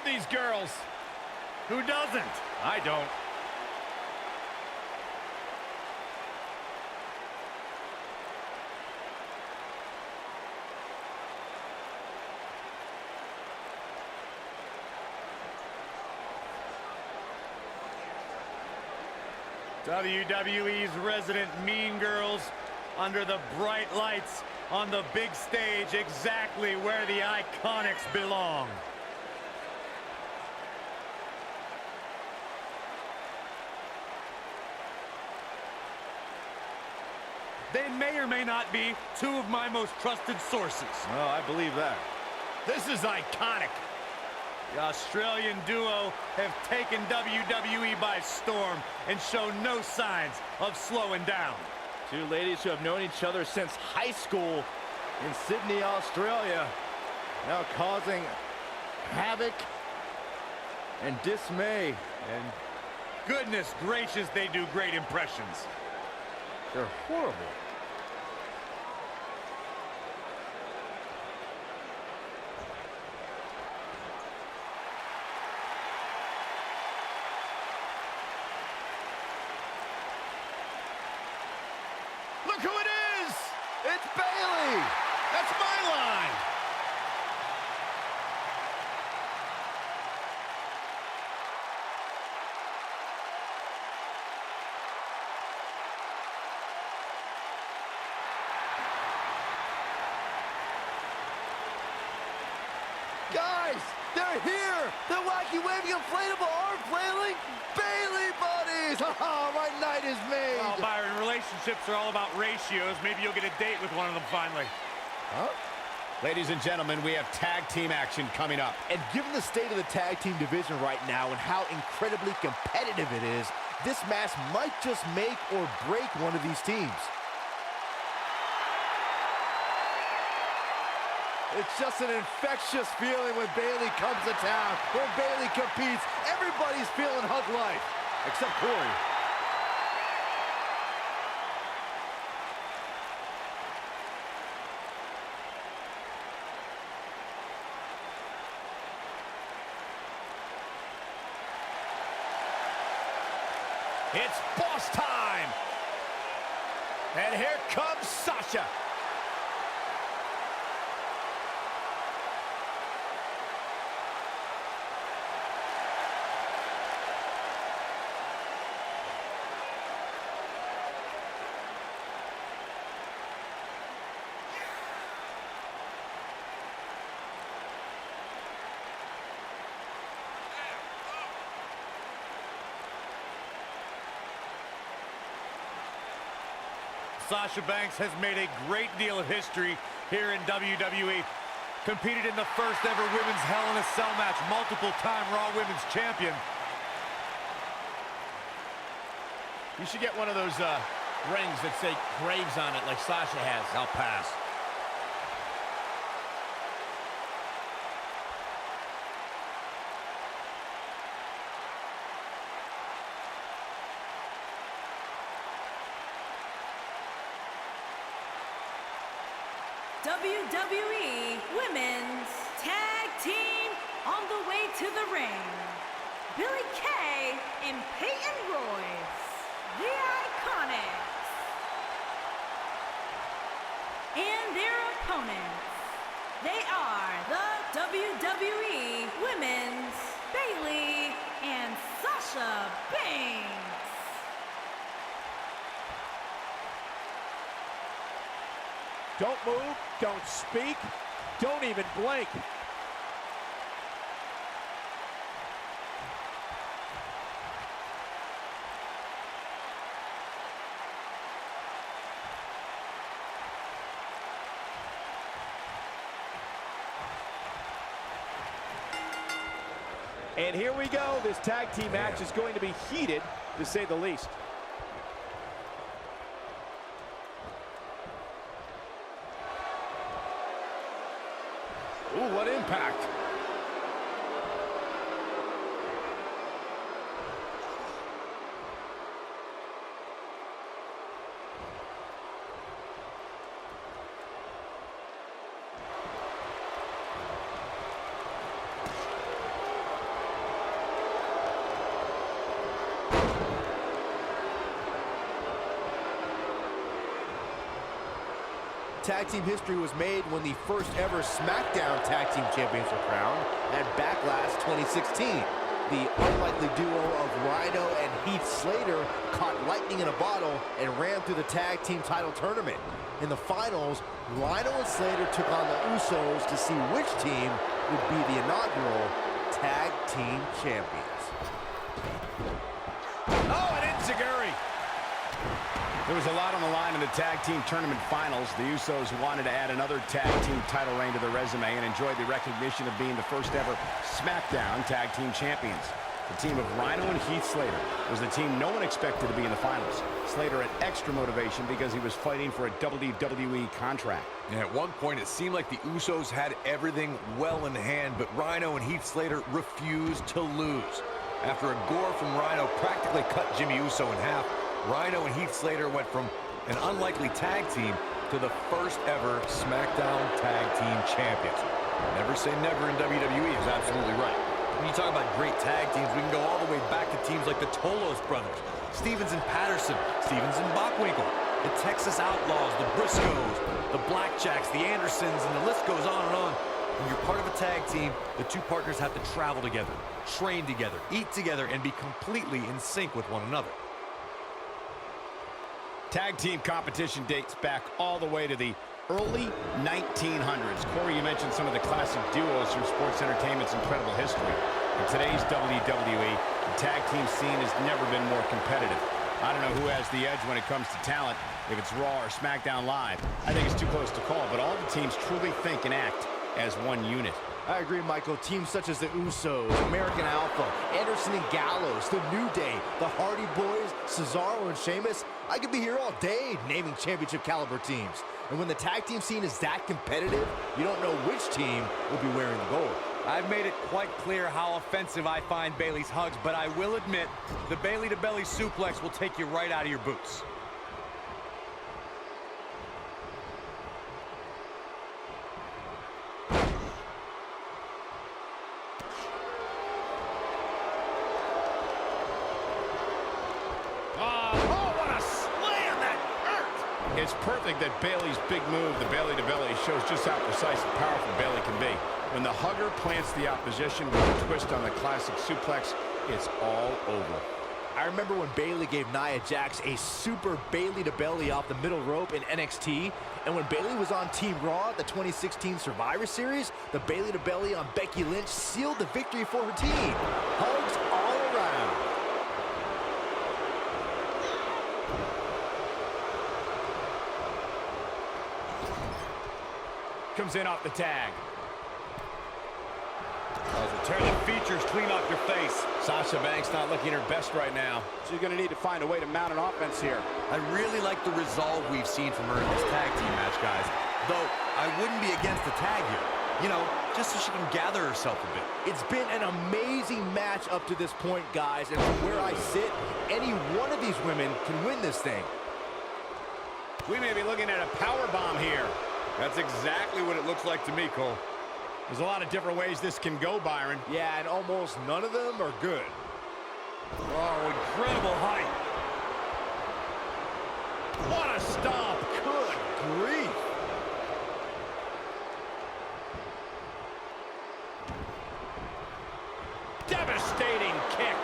these girls. Who doesn't? I don't. WWE's resident mean girls under the bright lights on the big stage, exactly where the IIconics belong. They may or may not be two of my most trusted sources. Oh, I believe that. This is iconic. The Australian duo have taken WWE by storm and show no signs of slowing down. Two ladies who have known each other since high school in Sydney, Australia, now causing havoc and dismay. And goodness gracious, they do great impressions. They're horrible. Look who it is! It's Bayley! That's my line! Guys, they're here! The wacky waving inflatable arm flailing Bayley buddies! Oh, my night is made! Well, Byron, relationships are all about ratios. Maybe you'll get a date with one of them finally. Huh? Ladies and gentlemen, we have tag team action coming up. And given the state of the tag team division right now and how incredibly competitive it is, this match might just make or break one of these teams. It's just an infectious feeling when Bayley comes to town. When Bayley competes, everybody's feeling hug life, except Corey. It's boss time! And here comes Sasha. Sasha Banks has made a great deal of history here in WWE. Competed in the first ever women's Hell in a Cell match, multiple-time Raw Women's Champion. You should get one of those rings that say Graves on it like Sasha has. I'll pass. WWE Women's Tag Team on the way to the ring. Billie Kay and Peyton Royce, the IIconics. And their opponents, they are the WWE Women's Bayley and Sasha Banks. Don't move, don't speak, don't even blink. And here we go. This tag team match is going to be heated, to say the least. Ooh, what impact. Tag team history was made when the first ever SmackDown Tag Team Champions were crowned at Backlash 2016. The unlikely duo of Rhino and Heath Slater caught lightning in a bottle and ran through the tag team title tournament. In the finals, Rhino and Slater took on the Usos to see which team would be the inaugural Tag Team Champions. Oh, and enziguri. There was a lot on the line in the tag team tournament finals. The Usos wanted to add another tag team title reign to their resume and enjoyed the recognition of being the first ever SmackDown Tag Team Champions. The team of Rhino and Heath Slater was the team no one expected to be in the finals. Slater had extra motivation because he was fighting for a WWE contract. And at one point, it seemed like the Usos had everything well in hand, but Rhino and Heath Slater refused to lose. After a gore from Rhino practically cut Jimmy Uso in half, Rhino and Heath Slater went from an unlikely tag team to the first ever SmackDown Tag Team Champions. Never say never in WWE is absolutely right. When you talk about great tag teams, we can go all the way back to teams like the Tolos brothers, Stevens and Patterson, Stevens and Bockwinkel, the Texas Outlaws, the Briscoes, the Blackjacks, the Andersons, and the list goes on and on. When you're part of a tag team, the two partners have to travel together, train together, eat together, and be completely in sync with one another. Tag team competition dates back all the way to the early 1900s. Corey, you mentioned some of the classic duos from sports entertainment's incredible history. In today's WWE, the tag team scene has never been more competitive. I don't know who has the edge when it comes to talent, if it's Raw or SmackDown Live. I think it's too close to call, but all the teams truly think and act as one unit. I agree, Michael. Teams such as the Usos, American Alpha, Anderson and Gallows, The New Day, the Hardy Boys, Cesaro and Sheamus. I could be here all day naming championship caliber teams. And when the tag team scene is that competitive, you don't know which team will be wearing the gold. I've made it quite clear how offensive I find Bayley's hugs, but I will admit the belly-to-belly suplex will take you right out of your boots. It's perfect that Bayley's big move, the belly-to-belly, shows just how precise and powerful Bayley can be. When the hugger plants the opposition with a twist on the classic suplex, it's all over. I remember when Bayley gave Nia Jax a super Bayley-to-belly off the middle rope in NXT, and when Bayley was on Team Raw at the 2016 Survivor Series, the Bayley-to-belly on Becky Lynch sealed the victory for her team. Hugs all around. Comes in off the tag. Tear the features clean off your face. Sasha Banks not looking her best right now. She's going to need to find a way to mount an offense here. I really like the resolve we've seen from her in this tag team match, guys. Though, I wouldn't be against the tag here. You know, just so she can gather herself a bit. It's been an amazing match up to this point, guys. And from where I sit, any one of these women can win this thing. We may be looking at a power bomb here. That's exactly what it looks like to me, Cole. There's a lot of different ways this can go, Byron. Yeah, and almost none of them are good. Oh, incredible height. What a stomp. Good grief. Devastating kick.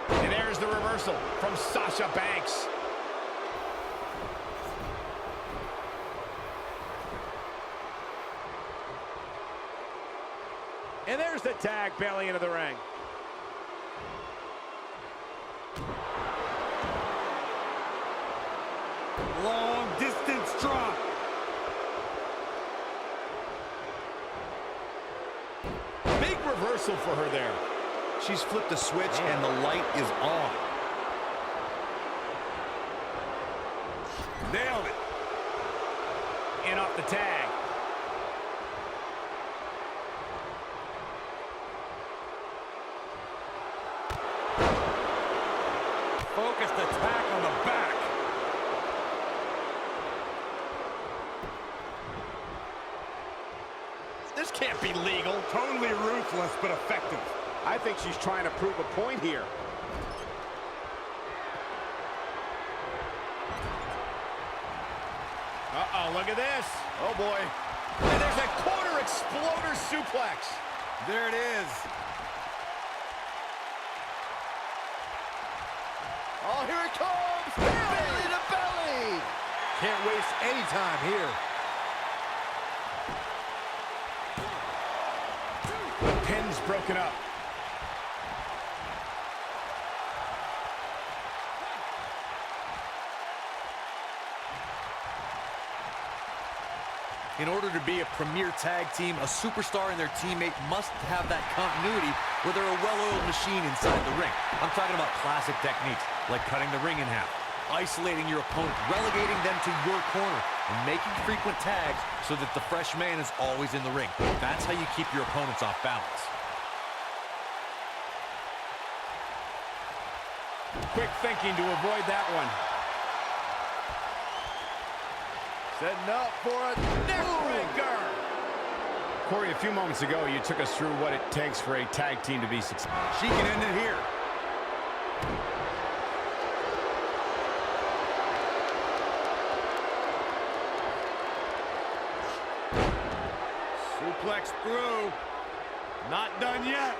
And there's the reversal from Sasha Banks. And there's the tag, Bayley into the ring. Long distance drop. Big reversal for her there. She's flipped the switch and the light is on. Nailed it. In off the tag. Focused attack on the back. This can't be legal. Totally ruthless, but effective. I think she's trying to prove a point here. Uh-oh, look at this. Oh, boy. And there's a quarter exploder suplex. There it is. Oh, here it comes. Belly to belly. Can't waste any time here. The pin's broken up. In order to be a premier tag team, a superstar and their teammate must have that continuity where they're a well-oiled machine inside the ring. I'm talking about classic techniques, like cutting the ring in half, isolating your opponent, relegating them to your corner, and making frequent tags so that the fresh man is always in the ring. That's how you keep your opponents off balance. Quick thinking to avoid that one. Setting up for a neckbreaker. Corey, a few moments ago, you took us through what it takes for a tag team to be successful. She can end it here. Suplex through. Not done yet.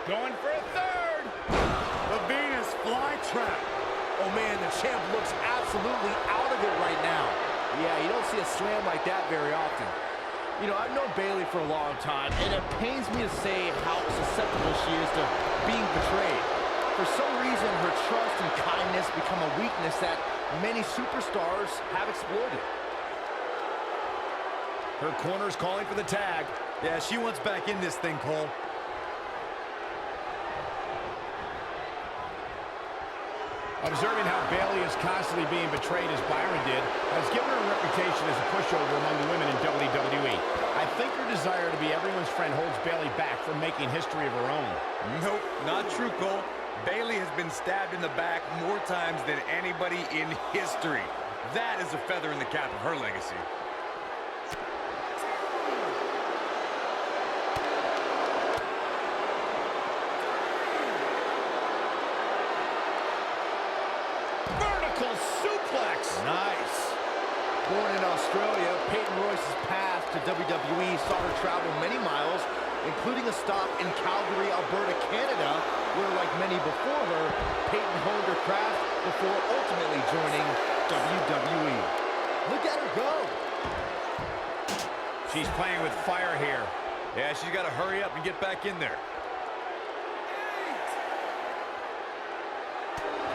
Going for a third. The Venus flytrap. Oh, man, the champ looks absolutely out of it right now. Yeah, you don't see a slam like that very often. You know, I've known Bayley for a long time, and it pains me to say how susceptible she is to being betrayed. For some reason, her trust and kindness become a weakness that many superstars have exploited. Her corner's calling for the tag. Yeah, she wants back in this thing, Cole. Observing how Bayley is constantly being betrayed as Byron did has given her a reputation as a pushover among the women in WWE. I think her desire to be everyone's friend holds Bayley back from making history of her own. Nope, not true, Cole. Bayley has been stabbed in the back more times than anybody in history. That is a feather in the cap of her legacy. Vertical suplex. Nice. Born in Australia, Peyton Royce's path to WWE saw her travel many miles, including a stop in Calgary, Alberta, Canada, where, like many before her, Peyton honed her craft before ultimately joining WWE. Look at her go. She's playing with fire here. Yeah, she's got to hurry up and get back in there.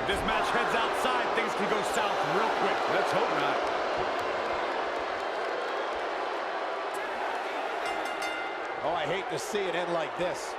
If this match heads outside, things can go south real quick. Let's hope not. Oh, I hate to see it end like this.